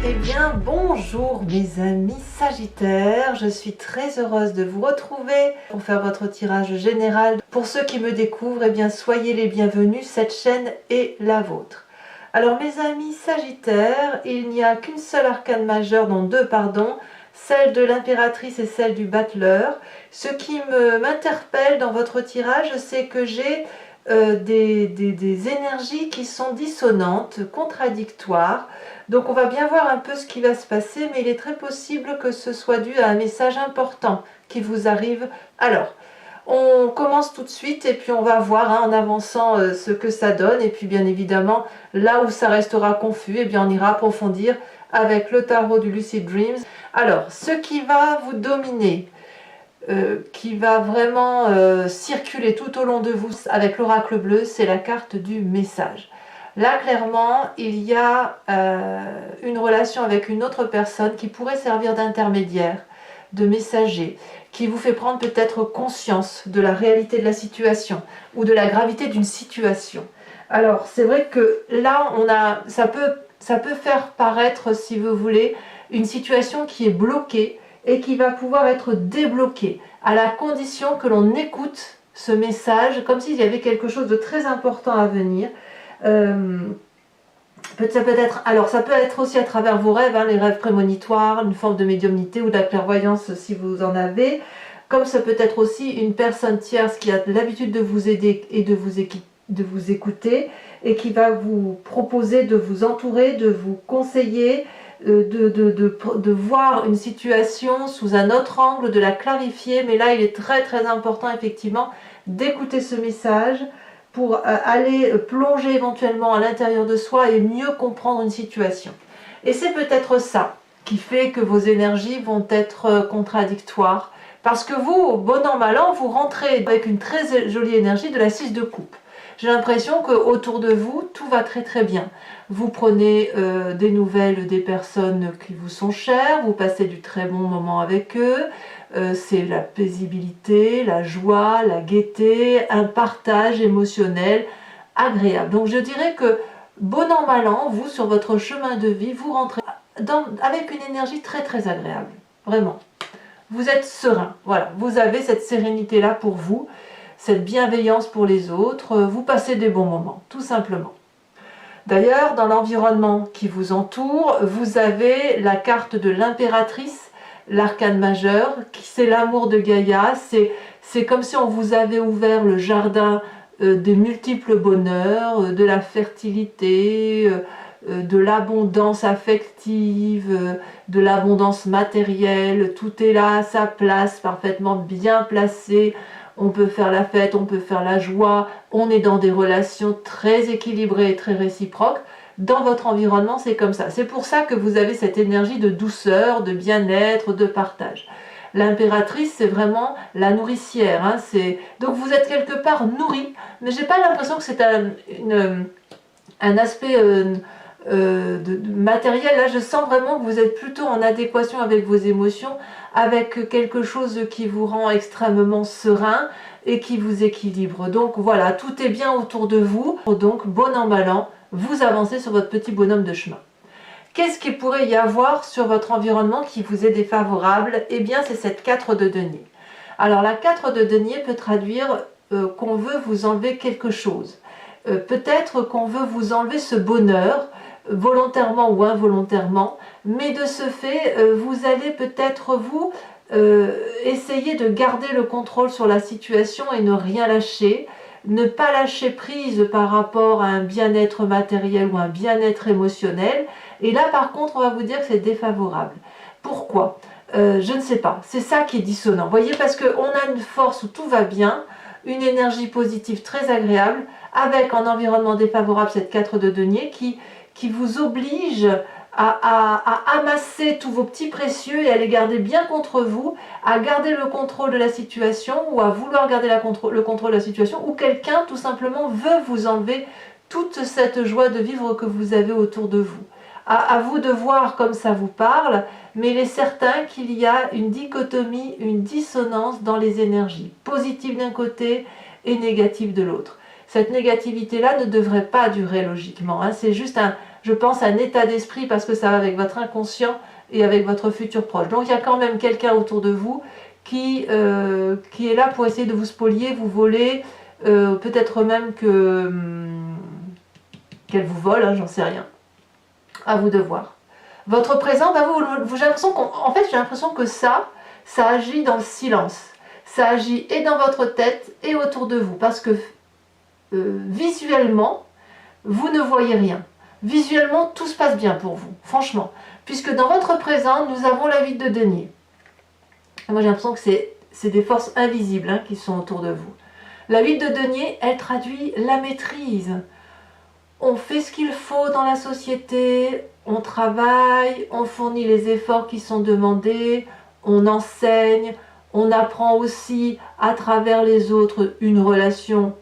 Eh bien, bonjour mes amis Sagittaires, je suis très heureuse de vous retrouver pour faire votre tirage général. Pour ceux qui me découvrent, eh bien, soyez les bienvenus, cette chaîne est la vôtre. Alors mes amis Sagittaires, il n'y a qu'une seule arcane majeure, non deux pardon, celle de l'impératrice et celle du battleur. Ce qui m'interpelle dans votre tirage, c'est que j'ai des énergies qui sont dissonantes, contradictoires. Donc on va bien voir un peu ce qui va se passer, mais il est très possible que ce soit dû à un message important qui vous arrive. Alors, on commence tout de suite et puis on va voir en avançant ce que ça donne. Et puis bien évidemment, là où ça restera confus, eh bien on ira approfondir avec le tarot du Lucid Dreams. Alors, ce qui va vous dominer, qui va vraiment circuler tout au long de vous avec l'oracle bleu, c'est la carte du message. Là, clairement, il y a une relation avec une autre personne qui pourrait servir d'intermédiaire, de messager, qui vous fait prendre peut-être conscience de la réalité de la situation ou de la gravité d'une situation. Alors, c'est vrai que là, ça peut faire paraître, si vous voulez, une situation qui est bloquée et qui va pouvoir être débloquée à la condition que l'on écoute ce message comme s'il y avait quelque chose de très important à venir. Ça peut être aussi à travers vos rêves, les rêves prémonitoires, une forme de médiumnité ou de la clairvoyance si vous en avez, comme ça peut être aussi une personne tierce qui a l'habitude de vous aider et de vous écouter et qui va vous proposer de vous entourer, de vous conseiller, de voir une situation sous un autre angle, de la clarifier. Mais là il est très très important effectivement d'écouter ce message pour aller plonger éventuellement à l'intérieur de soi et mieux comprendre une situation. Et c'est peut-être ça qui fait que vos énergies vont être contradictoires, parce que vous, bon an mal an, vous rentrez avec une très jolie énergie de la 6 de coupe. J'ai l'impression qu'autour de vous, tout va très très bien. Vous prenez des nouvelles des personnes qui vous sont chères, vous passez du très bon moment avec eux, c'est la paisibilité, la joie, la gaieté, un partage émotionnel agréable. Donc je dirais que bon an mal an, vous sur votre chemin de vie, vous rentrez avec une énergie très très agréable, vraiment. Vous êtes serein, voilà, vous avez cette sérénité là pour vous, cette bienveillance pour les autres, vous passez des bons moments, tout simplement. D'ailleurs, dans l'environnement qui vous entoure, vous avez la carte de l'impératrice, l'arcane majeur, c'est l'amour de Gaïa, c'est comme si on vous avait ouvert le jardin des multiples bonheurs, de la fertilité, de l'abondance affective, de l'abondance matérielle, tout est là à sa place, parfaitement bien placé. On peut faire la fête, on peut faire la joie, on est dans des relations très équilibrées et très réciproques. Dans votre environnement, c'est comme ça. C'est pour ça que vous avez cette énergie de douceur, de bien-être, de partage. L'impératrice, c'est vraiment la nourricière. Donc vous êtes quelque part nourri, mais j'ai pas l'impression que c'est un aspect matériel. Là, je sens vraiment que vous êtes plutôt en adéquation avec vos émotions, avec quelque chose qui vous rend extrêmement serein et qui vous équilibre. Donc voilà, tout est bien autour de vous. Donc bon an mal an, vous avancez sur votre petit bonhomme de chemin. Qu'est-ce qu'il pourrait y avoir sur votre environnement qui vous est défavorable? Eh bien, c'est cette 4 de denier. Alors la 4 de denier peut traduire qu'on veut vous enlever quelque chose. Peut-être qu'on veut vous enlever ce bonheur, volontairement ou involontairement, mais de ce fait, vous allez peut-être vous essayer de garder le contrôle sur la situation et ne rien lâcher, ne pas lâcher prise par rapport à un bien-être matériel ou un bien-être émotionnel. Et là, par contre, on va vous dire que c'est défavorable. Pourquoi? Je ne sais pas. C'est ça qui est dissonant. Vous voyez, parce qu'on a une force où tout va bien, une énergie positive très agréable, avec en environnement défavorable cette 4 de denier qui vous oblige à amasser tous vos petits précieux et à les garder bien contre vous, à garder le contrôle de la situation ou à vouloir garder le contrôle de la situation, ou quelqu'un tout simplement veut vous enlever toute cette joie de vivre que vous avez autour de vous. À vous de voir comme ça vous parle, mais il est certain qu'il y a une dichotomie, une dissonance dans les énergies, positive d'un côté et négative de l'autre. Cette négativité-là ne devrait pas durer logiquement, c'est juste Je pense à un état d'esprit parce que ça va avec votre inconscient et avec votre futur proche. Donc il y a quand même quelqu'un autour de vous qui est là pour essayer de vous spolier, vous voler, peut-être même qu'elle vous vole, hein, j'en sais rien. À vous de voir. Votre présent, bah j'ai l'impression que ça agit dans le silence. Ça agit et dans votre tête et autour de vous. Parce que visuellement, vous ne voyez rien. Visuellement, tout se passe bien pour vous, franchement. Puisque dans votre présent, nous avons la 8 de denier. Et moi, j'ai l'impression que c'est des forces invisibles, hein, qui sont autour de vous. La 8 de denier, elle traduit la maîtrise. On fait ce qu'il faut dans la société, on travaille, on fournit les efforts qui sont demandés, on enseigne, on apprend aussi à travers les autres une relation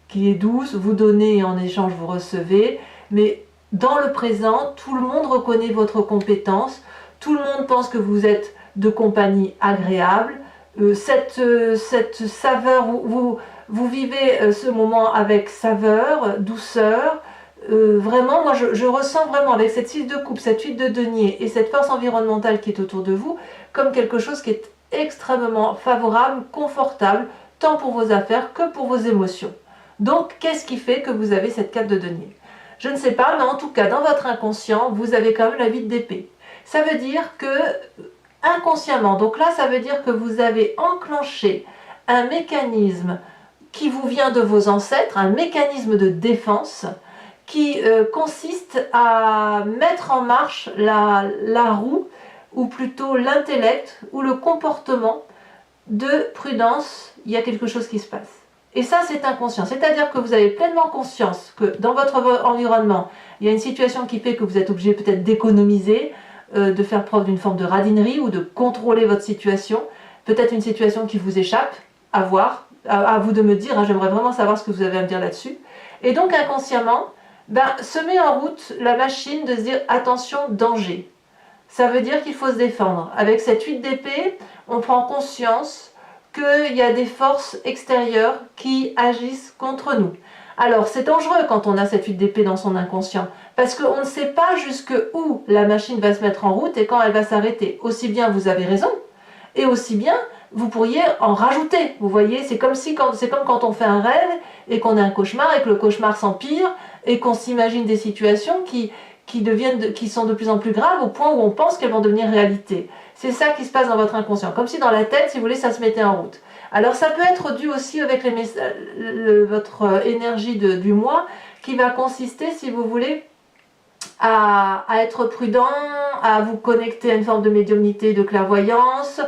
qui est douce, vous donnez et en échange vous recevez, mais dans le présent, tout le monde reconnaît votre compétence, tout le monde pense que vous êtes de compagnie agréable, cette saveur, vous vivez ce moment avec saveur, douceur, vraiment, moi je ressens vraiment avec cette 6 de coupe, cette 8 de denier et cette force environnementale qui est autour de vous, comme quelque chose qui est extrêmement favorable, confortable, tant pour vos affaires que pour vos émotions. Donc, qu'est-ce qui fait que vous avez cette 4 de denier? Je ne sais pas, mais en tout cas, dans votre inconscient, vous avez quand même la 8 d'épée. Ça veut dire que, inconsciemment, donc là, ça veut dire que vous avez enclenché un mécanisme qui vous vient de vos ancêtres, un mécanisme de défense, qui consiste à mettre en marche la roue, ou plutôt l'intellect, ou le comportement de prudence, il y a quelque chose qui se passe. Et ça, c'est inconscient. C'est-à-dire que vous avez pleinement conscience que dans votre environnement, il y a une situation qui fait que vous êtes obligé peut-être d'économiser, de faire preuve d'une forme de radinerie ou de contrôler votre situation. Peut-être une situation qui vous échappe, à voir, à vous de me dire, hein, j'aimerais vraiment savoir ce que vous avez à me dire là-dessus. Et donc inconsciemment, se met en route la machine de se dire attention, danger. Ça veut dire qu'il faut se défendre. Avec cette 8 d'épée, on prend conscience qu'il y a des forces extérieures qui agissent contre nous. Alors c'est dangereux quand on a cette 8 d'épée dans son inconscient, parce qu'on ne sait pas jusqu'où la machine va se mettre en route et quand elle va s'arrêter. Aussi bien vous avez raison, et aussi bien vous pourriez en rajouter. Vous voyez, c'est comme quand on fait un rêve et qu'on a un cauchemar et que le cauchemar s'empire et qu'on s'imagine des situations qui sont de plus en plus graves au point où on pense qu'elles vont devenir réalité. C'est ça qui se passe dans votre inconscient, comme si dans la tête, si vous voulez, ça se mettait en route. Alors ça peut être dû aussi avec votre énergie du moi, qui va consister, si vous voulez, à être prudent, à vous connecter à une forme de médiumnité, de clairvoyance,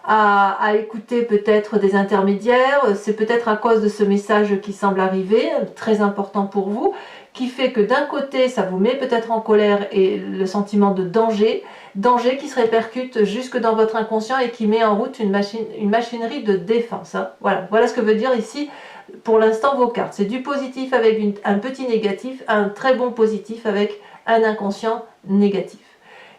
à écouter peut-être des intermédiaires. C'est peut-être à cause de ce message qui semble arriver, très important pour vous, qui fait que d'un côté, ça vous met peut-être en colère et le sentiment de danger qui se répercute jusque dans votre inconscient et qui met en route une machinerie de défense. Hein. Voilà ce que veut dire ici, pour l'instant, vos cartes. C'est du positif avec un petit négatif, un très bon positif avec un inconscient négatif.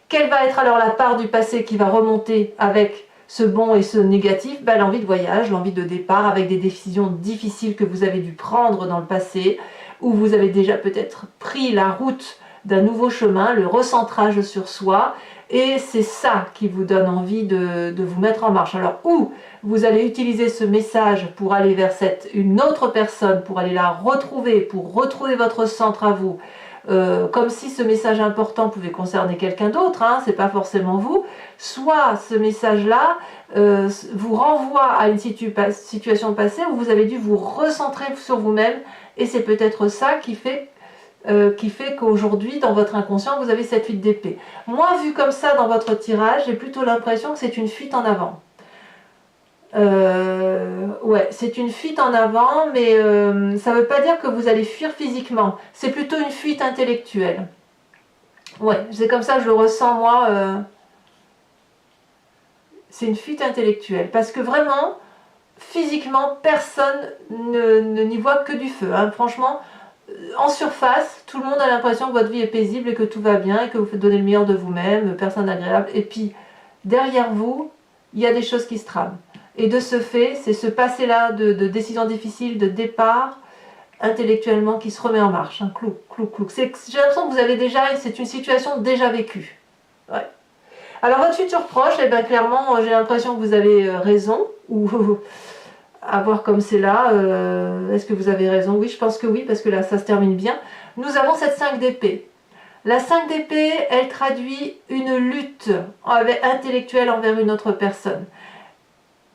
Quelle va être alors la part du passé qui va remonter avec ce bon et ce négatif? L'envie de voyage, l'envie de départ avec des décisions difficiles que vous avez dû prendre dans le passé, où vous avez déjà peut-être pris la route d'un nouveau chemin, le recentrage sur soi, et c'est ça qui vous donne envie de vous mettre en marche. Alors, où vous allez utiliser ce message pour aller vers une autre personne, pour aller la retrouver, pour retrouver votre centre à vous, comme si ce message important pouvait concerner quelqu'un d'autre, hein, c'est pas forcément vous, soit ce message-là vous renvoie à une situation passée où vous avez dû vous recentrer sur vous-même, et c'est peut-être ça qui fait qu'aujourd'hui, dans votre inconscient, vous avez cette 8 d'épée. Moi, vu comme ça dans votre tirage, j'ai plutôt l'impression que c'est une fuite en avant. Ouais, c'est une fuite en avant, mais ça ne veut pas dire que vous allez fuir physiquement. C'est plutôt une fuite intellectuelle. Ouais, c'est comme ça que je le ressens, moi. C'est une fuite intellectuelle. Parce que vraiment, physiquement, personne n'y voit que du feu. Hein. Franchement, en surface, tout le monde a l'impression que votre vie est paisible et que tout va bien et que vous donnez le meilleur de vous-même, personne agréable. Et puis, derrière vous, il y a des choses qui se trament. Et de ce fait, c'est ce passé-là de décisions difficiles, de départ, intellectuellement qui se remet en marche. Hein. Clou, clou, clou. J'ai l'impression que vous avez déjà, c'est une situation déjà vécue. Ouais. Alors votre futur proche, eh ben, clairement, j'ai l'impression que vous avez raison, ou à voir comme c'est là, est-ce que vous avez raison? Oui, je pense que oui, parce que là, ça se termine bien. Nous avons cette 5 d'épée. La 5 d'épée, elle traduit une lutte intellectuelle envers une autre personne.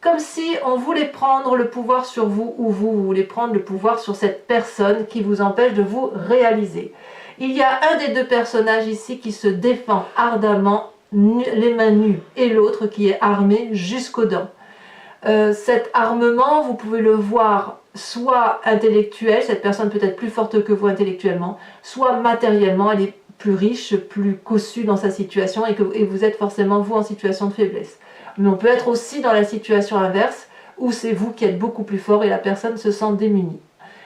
Comme si on voulait prendre le pouvoir sur vous, ou vous voulez prendre le pouvoir sur cette personne qui vous empêche de vous réaliser. Il y a un des deux personnages ici qui se défend ardemment, les mains nues, et l'autre qui est armé jusqu'aux dents. Cet armement, vous pouvez le voir soit intellectuel, cette personne peut être plus forte que vous intellectuellement, soit matériellement, elle est plus riche, plus cossue dans sa situation et vous êtes forcément vous en situation de faiblesse. Mais on peut être aussi dans la situation inverse où c'est vous qui êtes beaucoup plus fort et la personne se sent démunie.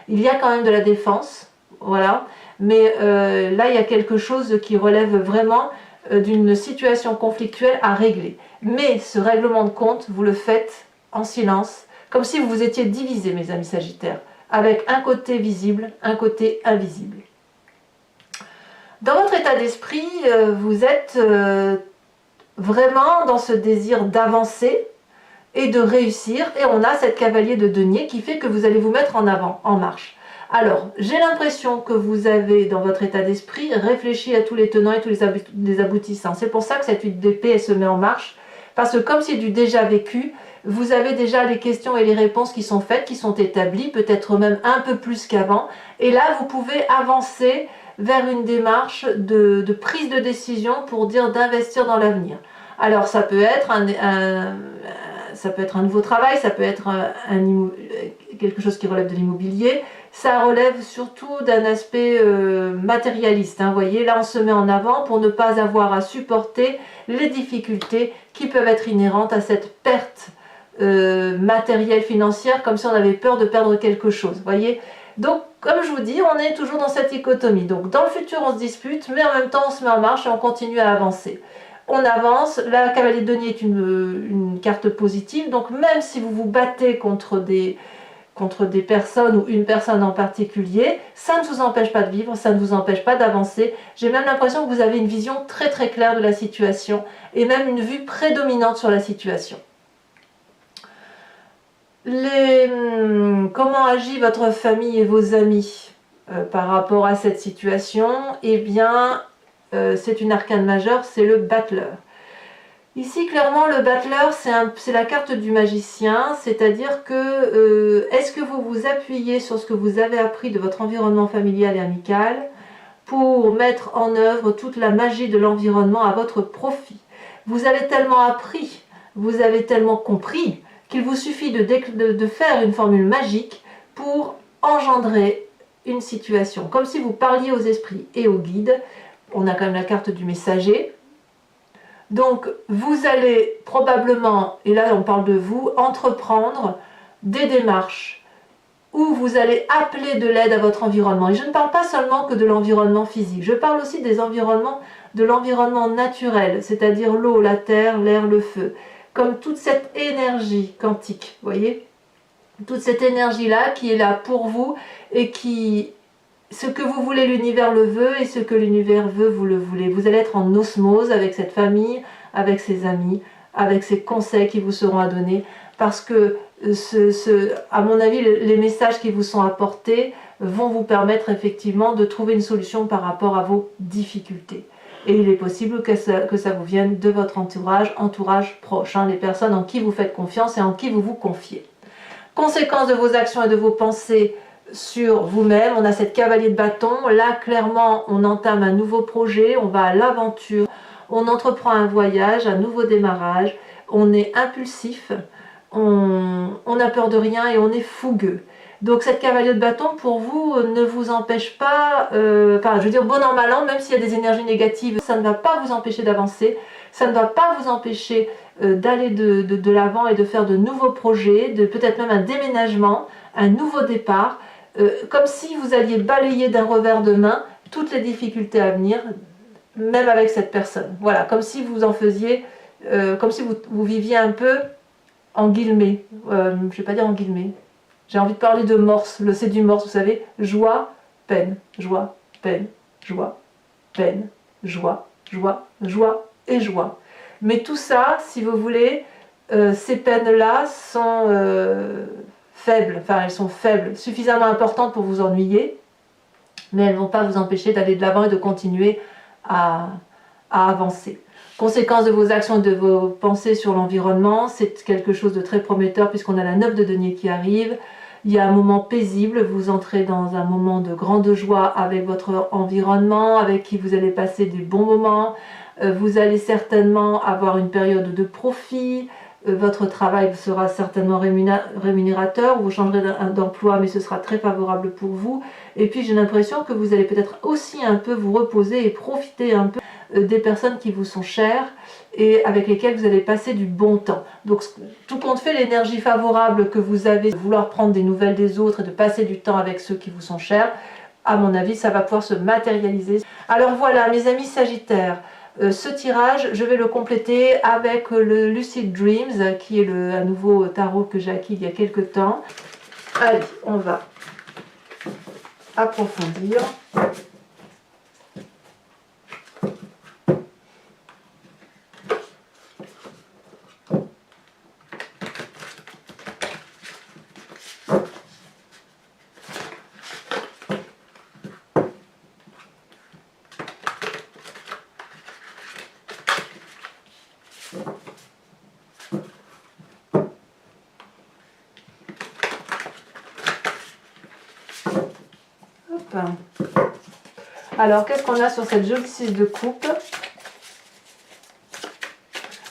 Il y a quand même de la défense, voilà, mais là il y a quelque chose qui relève vraiment d'une situation conflictuelle à régler. Mais ce règlement de compte, vous le faites en silence, comme si vous vous étiez divisés, mes amis Sagittaires, avec un côté visible, un côté invisible. Dans votre état d'esprit, vous êtes vraiment dans ce désir d'avancer et de réussir, et on a cette cavalier de denier qui fait que vous allez vous mettre en avant, en marche. Alors, j'ai l'impression que vous avez, dans votre état d'esprit, réfléchi à tous les tenants et tous les aboutissants. C'est pour ça que cette 8 d'épée, elle se met en marche, parce que comme c'est du déjà vécu, vous avez déjà les questions et les réponses qui sont faites, qui sont établies, peut-être même un peu plus qu'avant, et là, vous pouvez avancer vers une démarche de prise de décision pour dire d'investir dans l'avenir. Alors, ça peut être un nouveau travail, ça peut être quelque chose qui relève de l'immobilier, ça relève surtout d'un aspect matérialiste. Hein, voyez, là on se met en avant pour ne pas avoir à supporter les difficultés qui peuvent être inhérentes à cette perte matérielle financière, comme si on avait peur de perdre quelque chose. Voyez, donc comme je vous dis, on est toujours dans cette dichotomie. Donc dans le futur on se dispute, mais en même temps on se met en marche et on continue à avancer. On avance, la cavalier de denier est une carte positive, donc même si vous vous battez contre des personnes ou une personne en particulier, ça ne vous empêche pas de vivre, ça ne vous empêche pas d'avancer. J'ai même l'impression que vous avez une vision très très claire de la situation et même une vue prédominante sur la situation. Comment agit votre famille et vos amis par rapport à cette situation? Eh bien, c'est une arcane majeure, c'est le battleur. Ici, clairement, le battleur, c'est la carte du magicien, c'est-à-dire que est-ce que vous vous appuyez sur ce que vous avez appris de votre environnement familial et amical pour mettre en œuvre toute la magie de l'environnement à votre profit? Vous avez tellement appris, vous avez tellement compris qu'il vous suffit de faire une formule magique pour engendrer une situation. Comme si vous parliez aux esprits et aux guides. On a quand même la carte du messager. Donc, vous allez probablement, et là on parle de vous, entreprendre des démarches où vous allez appeler de l'aide à votre environnement. Et je ne parle pas seulement que de l'environnement physique, je parle aussi de l'environnement naturel, c'est-à-dire l'eau, la terre, l'air, le feu. Comme toute cette énergie quantique, vous voyez, toute cette énergie-là qui est là pour vous et qui, ce que vous voulez, l'univers le veut, et ce que l'univers veut, vous le voulez. Vous allez être en osmose avec cette famille, avec ses amis, avec ces conseils qui vous seront à donner, parce que, à mon avis, les messages qui vous sont apportés vont vous permettre effectivement de trouver une solution par rapport à vos difficultés. Et il est possible que ça vous vienne de votre entourage proche, hein, les personnes en qui vous faites confiance et en qui vous vous confiez. Conséquence de vos actions et de vos pensées sur vous-même, on a cette cavalier de bâton. Là, clairement, on entame un nouveau projet, on va à l'aventure, on entreprend un voyage, un nouveau démarrage, on est impulsif, on n'a peur de rien et on est fougueux. Donc cette cavalier de bâton pour vous ne vous empêche pas, enfin je veux dire bon an mal an, même s'il y a des énergies négatives, ça ne va pas vous empêcher d'avancer, ça ne va pas vous empêcher d'aller de l'avant et de faire de nouveaux projets, de peut-être même un déménagement, un nouveau départ, comme si vous alliez balayer d'un revers de main toutes les difficultés à venir, même avec cette personne. Voilà, comme si vous en faisiez, comme si vous viviez un peu en guillemets, je ne vais pas dire en guillemets, J'ai envie de parler de morse, c'est du morse, vous savez, joie, peine, joie, peine, joie, peine, joie, joie, joie et joie. Mais tout ça, si vous voulez, ces peines-là sont faibles, enfin elles sont faibles, suffisamment importantes pour vous ennuyer, mais elles ne vont pas vous empêcher d'aller de l'avant et de continuer à avancer. Conséquence de vos actions et de vos pensées sur l'environnement, c'est quelque chose de très prometteur puisqu'on a la 9 de denier qui arrive. Il y a un moment paisible, vous entrez dans un moment de grande joie avec votre environnement, avec qui vous allez passer des bons moments. Vous allez certainement avoir une période de profit, votre travail sera certainement rémunérateur, vous changerez d'emploi mais ce sera très favorable pour vous. Et puis j'ai l'impression que vous allez peut-être aussi un peu vous reposer et profiter un peu des personnes qui vous sont chères et avec lesquelles vous allez passer du bon temps. Donc tout compte fait, l'énergie favorable que vous avez de vouloir prendre des nouvelles des autres et de passer du temps avec ceux qui vous sont chers, à mon avis, ça va pouvoir se matérialiser. Alors voilà, mes amis Sagittaires, ce tirage, je vais le compléter avec le Lucid Dreams, qui est un nouveau tarot que j'ai acquis il y a quelques temps. Allez, on va approfondir. Alors, qu'est-ce qu'on a sur cette jolie 6 de coupe?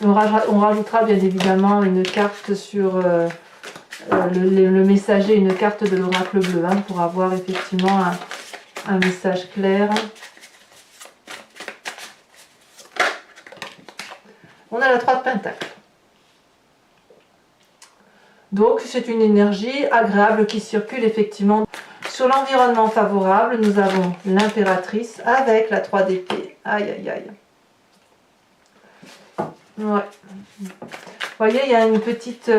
On rajoutera bien évidemment une carte sur le messager, une carte de l'oracle bleu, hein, pour avoir effectivement un message clair. On a la 3 de Pentacle. Donc, c'est une énergie agréable qui circule effectivement. Sur l'environnement favorable, nous avons l'impératrice avec la 3 d'épée. Aïe, aïe, aïe. Ouais. Vous voyez, il y a une petite...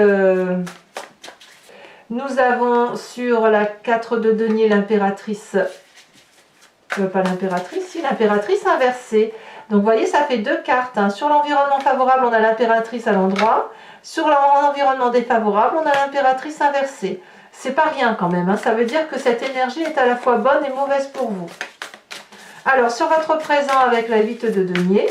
Nous avons sur la 4 de denier l'impératrice... pas l'impératrice, si, l'impératrice inversée. Donc, vous voyez, ça fait 2 cartes. Hein. Sur l'environnement favorable, on a l'impératrice à l'endroit. Sur l'environnement défavorable, on a l'impératrice inversée. C'est pas rien quand même, hein. Ça veut dire que cette énergie est à la fois bonne et mauvaise pour vous. Alors, sur votre présent avec la 8 de denier,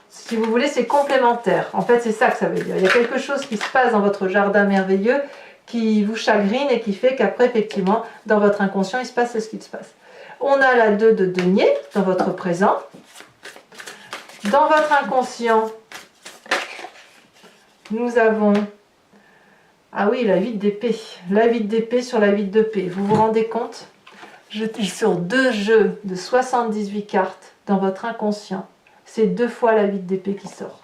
si vous voulez, c'est complémentaire. En fait, c'est ça que ça veut dire. Il y a quelque chose qui se passe dans votre jardin merveilleux qui vous chagrine et qui fait qu'après, effectivement, dans votre inconscient, il se passe ce qui se passe. On a la 2 de denier dans votre présent. Dans votre inconscient, nous avons, ah oui, la 8 d'épée. La 8 d'épée sur la 8 de paix. Vous vous rendez compte? Je suis sur 2 jeux de 78 cartes dans votre inconscient. C'est 2 fois la 8 d'épée qui sort.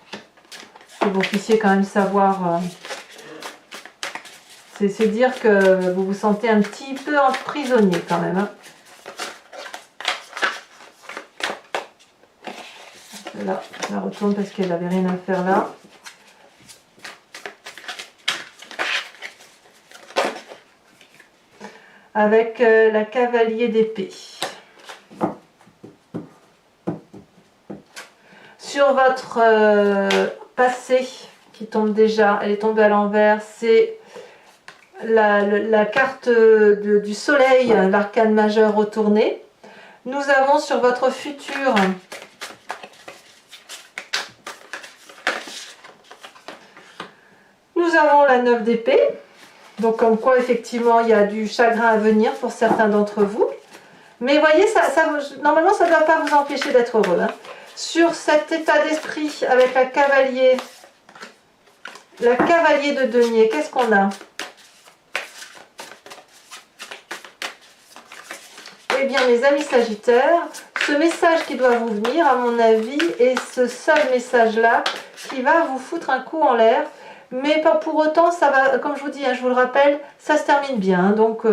Que vous puissiez quand même savoir. C'est dire que vous vous sentez un petit peu emprisonné quand même. Hein. Là, je la retourne parce qu'elle n'avait rien à faire là. Avec la cavalier d'épée. Sur votre passé qui tombe déjà, elle est tombée à l'envers, c'est la carte du soleil, l'arcane majeur retourné. Nous avons sur votre futur nous avons la 9 d'épée. Donc comme quoi effectivement il y a du chagrin à venir pour certains d'entre vous. Mais voyez, normalement ça ne doit pas vous empêcher d'être heureux. Hein. Sur cet état d'esprit avec la cavalier de denier, qu'est-ce qu'on a? Eh bien mes amis Sagittaires, ce message qui doit vous venir à mon avis est ce seul message là qui va vous foutre un coup en l'air. Mais pas pour autant, ça va, comme je vous dis, hein, je vous le rappelle, ça se termine bien, donc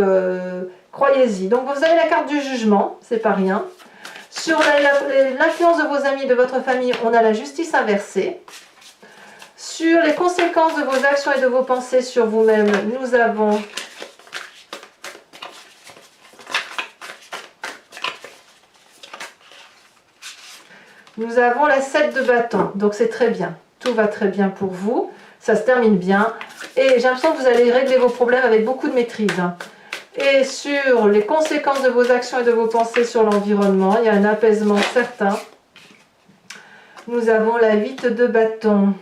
croyez-y. Donc vous avez la carte du jugement, c'est pas rien. Sur l'influence de vos amis, de votre famille, on a la justice inversée. Sur les conséquences de vos actions et de vos pensées sur vous-même, nous avons la 7 de bâton. Donc c'est très bien. Tout va très bien pour vous. Ça se termine bien. Et j'ai l'impression que vous allez régler vos problèmes avec beaucoup de maîtrise. Et sur les conséquences de vos actions et de vos pensées sur l'environnement, il y a un apaisement certain. Nous avons la 8 de bâton.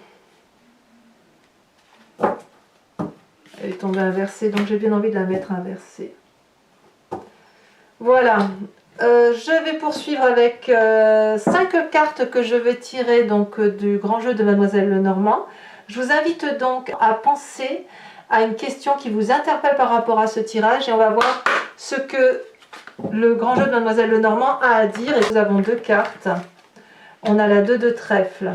Elle est tombée inversée, donc j'ai bien envie de la mettre inversée. Voilà. Je vais poursuivre avec 5 cartes que je vais tirer donc, du grand jeu de Mademoiselle Lenormand. Je vous invite donc à penser à une question qui vous interpelle par rapport à ce tirage et on va voir ce que le grand jeu de Mademoiselle Lenormand a à dire. Et nous avons 2 cartes. On a la 2 de trèfle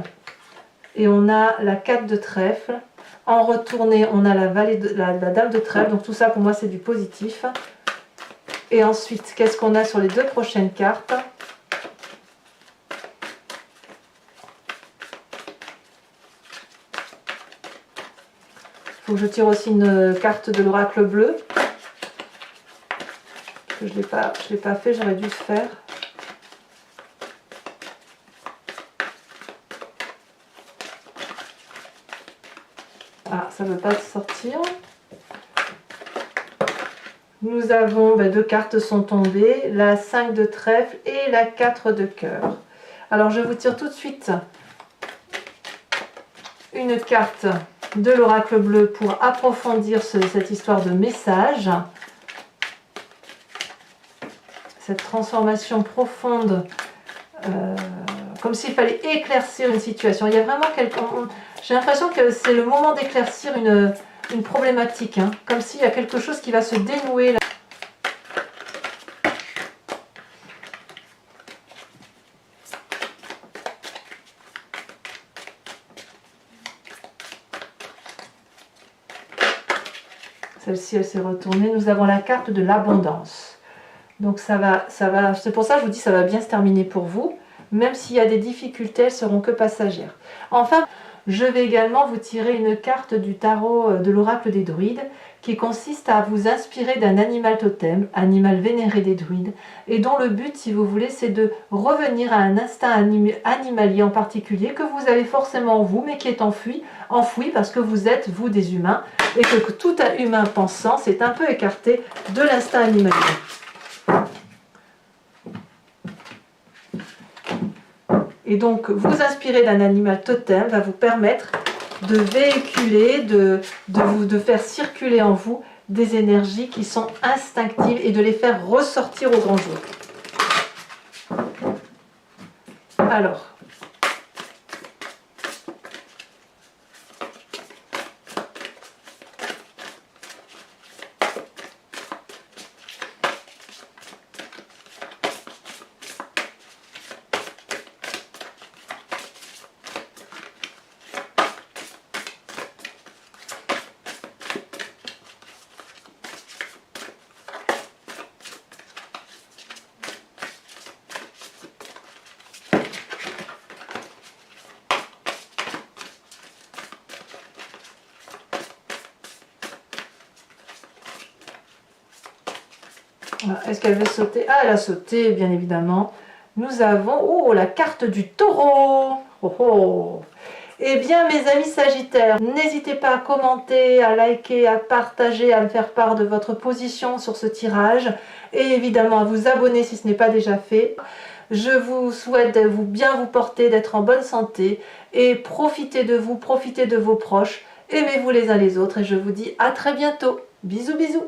et on a la 4 de trèfle. En retourné, on a la dame de trèfle. Donc tout ça pour moi c'est du positif. Et ensuite, qu'est-ce qu'on a sur les 2 prochaines cartes? Il faut que je tire aussi une carte de l'oracle bleu. Je ne l'ai pas fait, j'aurais dû le faire. Ah, ça ne veut pas sortir. Nous avons, 2 cartes sont tombées, la 5 de trèfle et la 4 de cœur. Alors je vous tire tout de suite une carte de l'oracle bleu pour approfondir cette histoire de message. Cette transformation profonde, comme s'il fallait éclaircir une situation. Il y a vraiment j'ai l'impression que c'est le moment d'éclaircir une problématique, hein, comme s'il y a quelque chose qui va se dénouer. Celle-ci, elle s'est retournée. Nous avons la carte de l'abondance. Donc ça va, c'est pour ça que je vous dis ça va bien se terminer pour vous. Même s'il y a des difficultés, elles seront que passagères. Enfin, je vais également vous tirer une carte du tarot de l'oracle des druides qui consiste à vous inspirer d'un animal totem, animal vénéré des druides, et dont le but, si vous voulez, c'est de revenir à un instinct animalier en particulier que vous avez forcément en vous, mais qui est enfoui parce que vous êtes, vous, des humains, et que tout humain pensant s'est un peu écarté de l'instinct animalier. Et donc, vous inspirer d'un animal totem va vous permettre de véhiculer, de faire circuler en vous des énergies qui sont instinctives et de les faire ressortir au grand jour. Alors, est-ce qu'elle veut sauter? Ah, elle a sauté, bien évidemment. Nous avons, la carte du taureau. Oh, oh. Eh bien, mes amis Sagittaires, n'hésitez pas à commenter, à liker, à partager, à me faire part de votre position sur ce tirage. Et évidemment, à vous abonner si ce n'est pas déjà fait. Je vous souhaite de bien vous porter, d'être en bonne santé. Et profitez de vous, profitez de vos proches. Aimez-vous les uns les autres. Et je vous dis à très bientôt. Bisous, bisous.